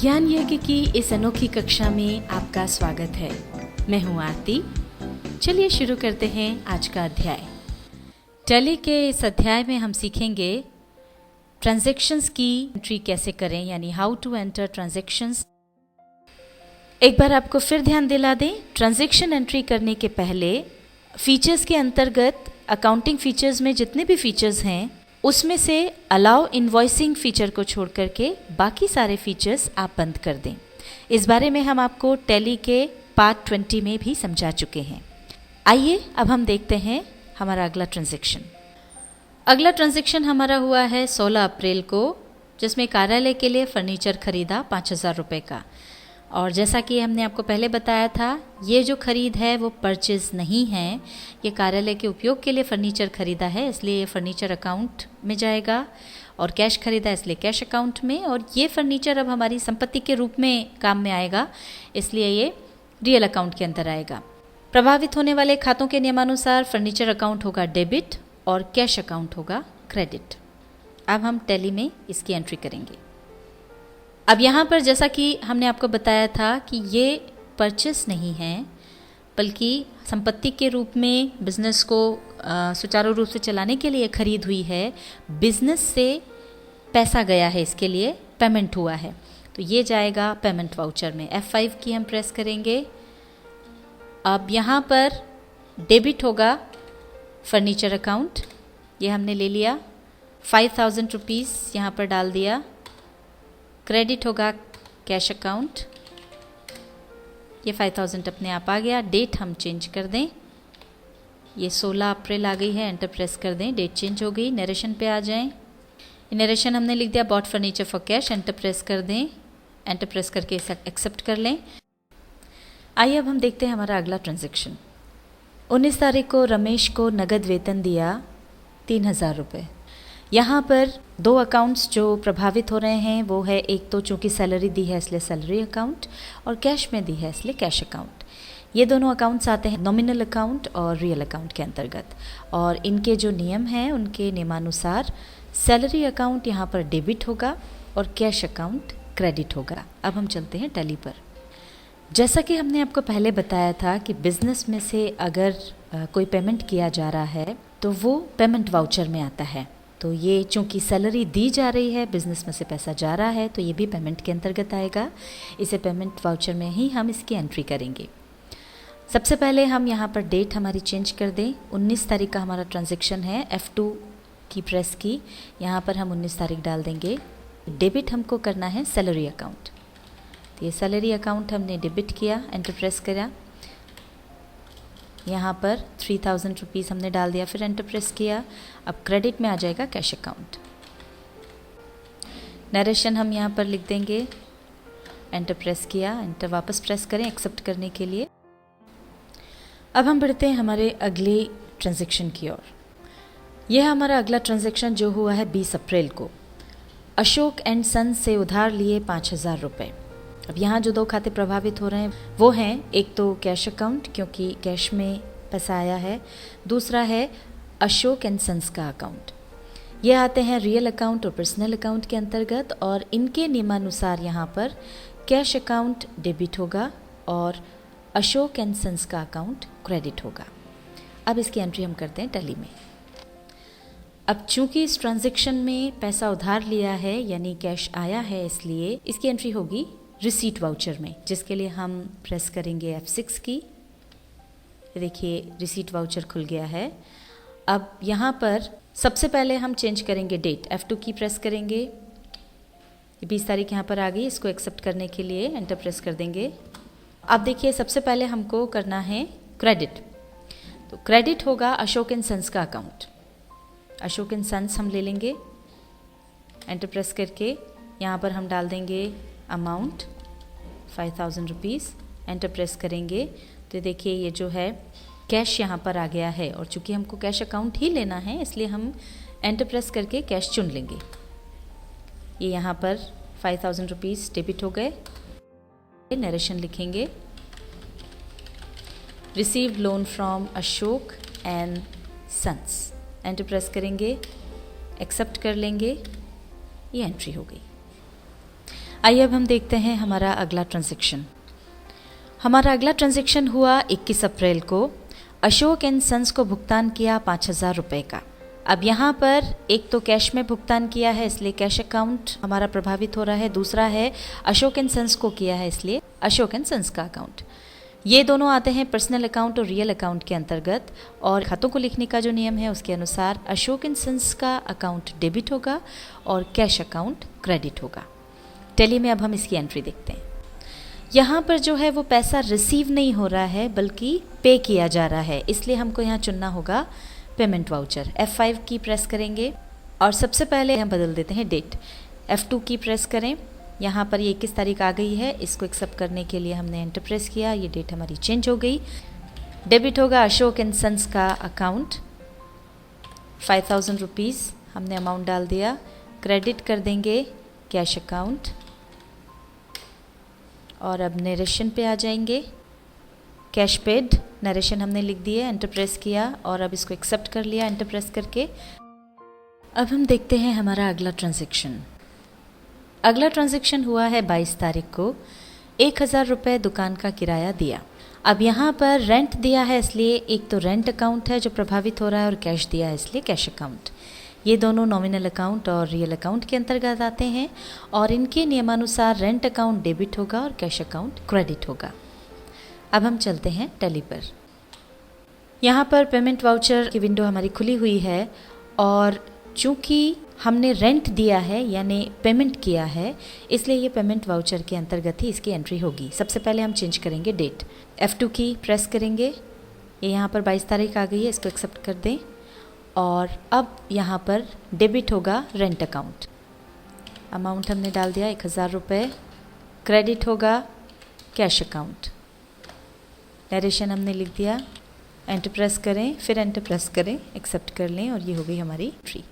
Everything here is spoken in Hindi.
ज्ञान यज्ञ की इस अनोखी कक्षा में आपका स्वागत है। मैं हूं आरती। चलिए शुरू करते हैं आज का अध्याय। टैली के इस अध्याय में हम सीखेंगे ट्रांजैक्शंस की एंट्री कैसे करें, यानी हाउ टू एंटर ट्रांजैक्शंस। एक बार आपको फिर ध्यान दिला दें, ट्रांजैक्शन एंट्री करने के पहले फीचर्स के अंतर्गत अकाउंटिंग फीचर्स में जितने भी फीचर्स हैं उसमें से अलाउ इनवॉइसिंग फीचर को छोड़ करके बाकी सारे फीचर्स आप बंद कर दें। इस बारे में हम आपको टैली के पार्ट 20 में भी समझा चुके हैं। आइए अब हम देखते हैं हमारा अगला ट्रांजैक्शन। अगला ट्रांजैक्शन हमारा हुआ है 16 अप्रैल को, जिसमें कार्यालय के लिए फर्नीचर खरीदा 5,000 रुपये का। और जैसा कि हमने आपको पहले बताया था, ये जो खरीद है वो परचेज नहीं है, ये कार्यालय के उपयोग के लिए फर्नीचर खरीदा है, इसलिए ये फर्नीचर अकाउंट में जाएगा। और कैश खरीदा इसलिए कैश अकाउंट में। और ये फर्नीचर अब हमारी संपत्ति के रूप में काम में आएगा, इसलिए ये रियल अकाउंट के अंदर आएगा। प्रभावित होने वाले खातों के नियमानुसार फर्नीचर अकाउंट होगा डेबिट और कैश अकाउंट होगा क्रेडिट। अब हम टैली में इसकी एंट्री करेंगे। अब यहाँ पर जैसा कि हमने आपको बताया था कि ये परचेस नहीं है, बल्कि संपत्ति के रूप में बिज़नेस को सुचारू रूप से चलाने के लिए खरीद हुई है। बिज़नेस से पैसा गया है, इसके लिए पेमेंट हुआ है, तो ये जाएगा पेमेंट वाउचर में। F5 की हम प्रेस करेंगे। अब यहाँ पर डेबिट होगा फर्नीचर अकाउंट, ये हमने ले लिया। 5,000 रुपीज़ यहाँ पर डाल दिया। क्रेडिट होगा कैश अकाउंट, ये 5,000 अपने आप आ गया। डेट हम चेंज कर दें, ये 16 अप्रैल आ गई है, एंटर प्रेस कर दें, डेट चेंज हो गई। नरेशन पे आ जाएं। नरेशन हमने लिख दिया bought furniture for cash, enter press कर दें। एंटर प्रेस करके इसे एक्सेप्ट कर लें। आइए अब हम देखते हैं हमारा अगला ट्रांजैक्शन। 19 तारीख को रमेश को नगद वेतन दिया 3,000 रुपये। यहाँ पर दो अकाउंट्स जो प्रभावित हो रहे हैं वो है, एक तो चूँकि सैलरी दी है इसलिए सैलरी अकाउंट, और कैश में दी है इसलिए कैश अकाउंट। ये दोनों अकाउंट्स आते हैं नॉमिनल अकाउंट और रियल अकाउंट के अंतर्गत। और इनके जो नियम हैं उनके नियमानुसार सैलरी अकाउंट यहाँ पर डेबिट होगा और कैश अकाउंट क्रेडिट होगा। अब हम चलते हैं टैली पर। जैसा कि हमने आपको पहले बताया था कि बिज़नेस में से अगर कोई पेमेंट किया जा रहा है तो वो पेमेंट वाउचर में आता है। तो ये चूँकि सैलरी दी जा रही है, बिज़नेस में से पैसा जा रहा है, तो ये भी पेमेंट के अंतर्गत आएगा। इसे पेमेंट वाउचर में ही हम इसकी एंट्री करेंगे। सबसे पहले हम यहाँ पर डेट हमारी चेंज कर दें। 19 तारीख का हमारा ट्रांजैक्शन है। F2 की प्रेस की, यहाँ पर हम 19 तारीख डाल देंगे। डेबिट हमको करना है सैलरी अकाउंट, तो ये सैलरी अकाउंट हमने डेबिट किया, एंटर प्रेस करा। यहाँ पर 3,000 रुपीज़ हमने डाल दिया, फिर एंटर प्रेस किया। अब क्रेडिट में आ जाएगा कैश अकाउंट। नरेशन हम यहाँ पर लिख देंगे, एंटर प्रेस किया, एंटर वापस प्रेस करें एक्सेप्ट करने के लिए। अब हम बढ़ते हैं हमारे अगले ट्रांजैक्शन की ओर। यह हमारा अगला ट्रांजैक्शन जो हुआ है 20 अप्रैल को। अशोक एंड सन से उधार लिए 5,000 रुपये। अब यहाँ जो दो खाते प्रभावित हो रहे हैं वो हैं, एक तो कैश अकाउंट क्योंकि कैश में पैसा आया है, दूसरा है अशोक एंड सन्स का अकाउंट। ये आते हैं रियल अकाउंट और पर्सनल अकाउंट के अंतर्गत। और इनके नियमानुसार यहाँ पर कैश अकाउंट डेबिट होगा और अशोक एंड सन्स का अकाउंट क्रेडिट होगा। अब इसकी एंट्री हम करते हैं टैली में। अब चूंकि इस ट्रांजैक्शन में पैसा उधार लिया है यानी कैश आया है, इसलिए इसकी एंट्री होगी रिसीट वाउचर में, जिसके लिए हम प्रेस करेंगे F6 की। देखिए रिसीट वाउचर खुल गया है। अब यहाँ पर सबसे पहले हम चेंज करेंगे डेट। F2 की प्रेस करेंगे, 20 तारीख यहाँ पर आ गई। इसको एक्सेप्ट करने के लिए एंटर प्रेस कर देंगे। अब देखिए सबसे पहले हमको करना है क्रेडिट, तो क्रेडिट होगा अशोक एंड सन्स का अकाउंट। अशोक एंड सन्स हम ले लेंगे, एंटर प्रेस करके यहाँ पर हम डाल देंगे अमाउंट 5,000 रुपीज़, एंटर प्रेस करेंगे। तो देखिए ये जो है कैश यहाँ पर आ गया है, और चूँकि हमको कैश अकाउंट ही लेना है इसलिए हम एंटर प्रेस करके कैश चुन लेंगे। ये यहाँ पर 5,000 रुपीज़ डेबिट हो गए। नरेशन लिखेंगे, receive loan from Ashok and sons, enter press करेंगे, एक्सेप्ट कर लेंगे। ये एंट्री हो गई। आइए अब हम देखते हैं हमारा अगला ट्रांजैक्शन। हमारा अगला ट्रांजैक्शन हुआ 21 अप्रैल को। अशोक एंड सन्स को भुगतान किया 5,000 रुपये का। अब यहाँ पर एक तो कैश में भुगतान किया है इसलिए कैश अकाउंट हमारा प्रभावित हो रहा है, दूसरा है अशोक एंड सन्स को किया है इसलिए अशोक एंड सन्स का अकाउंट। ये दोनों आते हैं पर्सनल अकाउंट और रियल अकाउंट के अंतर्गत, और खातों को लिखने का जो नियम है उसके अनुसार अशोक एंड सन्स का अकाउंट डेबिट होगा और कैश अकाउंट क्रेडिट होगा। टैली में अब हम इसकी एंट्री देखते हैं। यहाँ पर जो है वो पैसा रिसीव नहीं हो रहा है बल्कि पे किया जा रहा है, इसलिए हमको यहाँ चुनना होगा पेमेंट वाउचर। F5 की प्रेस करेंगे और सबसे पहले हम बदल देते हैं डेट। F2 की प्रेस करें। यहाँ पर ये 21 तारीख आ गई है, इसको एक्सेप्ट करने के लिए हमने एंटर प्रेस किया, ये डेट हमारी चेंज हो गई। डेबिट होगा अशोक एंड सन्स का अकाउंट 5,000 रुपीज़ हमने अमाउंट डाल दिया। क्रेडिट कर देंगे कैश अकाउंट और अब नरेशन पे आ जाएंगे। कैश पेड नरेशन हमने लिख दिए, एंटर प्रेस किया और अब इसको एक्सेप्ट कर लिया एंटर प्रेस करके। अब हम देखते हैं हमारा अगला ट्रांजैक्शन। अगला ट्रांजैक्शन हुआ है 22 तारीख को। 1,000 रुपये दुकान का किराया दिया। अब यहाँ पर रेंट दिया है इसलिए एक तो रेंट अकाउंट है जो प्रभावित हो रहा है और कैश दिया है इसलिए कैश अकाउंट। ये दोनों नॉमिनल अकाउंट और रियल अकाउंट के अंतर्गत आते हैं और इनके नियमानुसार रेंट अकाउंट डेबिट होगा और कैश अकाउंट क्रेडिट होगा। अब हम चलते हैं टैली पर। यहाँ पर पेमेंट वाउचर की विंडो हमारी खुली हुई है और चूँकि हमने रेंट दिया है यानी पेमेंट किया है इसलिए ये पेमेंट वाउचर के अंतर्गत ही इसकी एंट्री होगी। सबसे पहले हम चेंज करेंगे डेट। F2 की प्रेस करेंगे। ये यहाँ पर 22 तारीख आ गई है, इसको एक्सेप्ट कर दें और अब यहाँ पर डेबिट होगा रेंट अकाउंट। अमाउंट हमने डाल दिया 1,000 रुपये। क्रेडिट होगा कैश अकाउंट। नरेशन हमने लिख दिया, एंटर प्रेस करें, फिर एंटर प्रेस करें, एक्सेप्ट कर लें और ये हो गई हमारी एंट्री।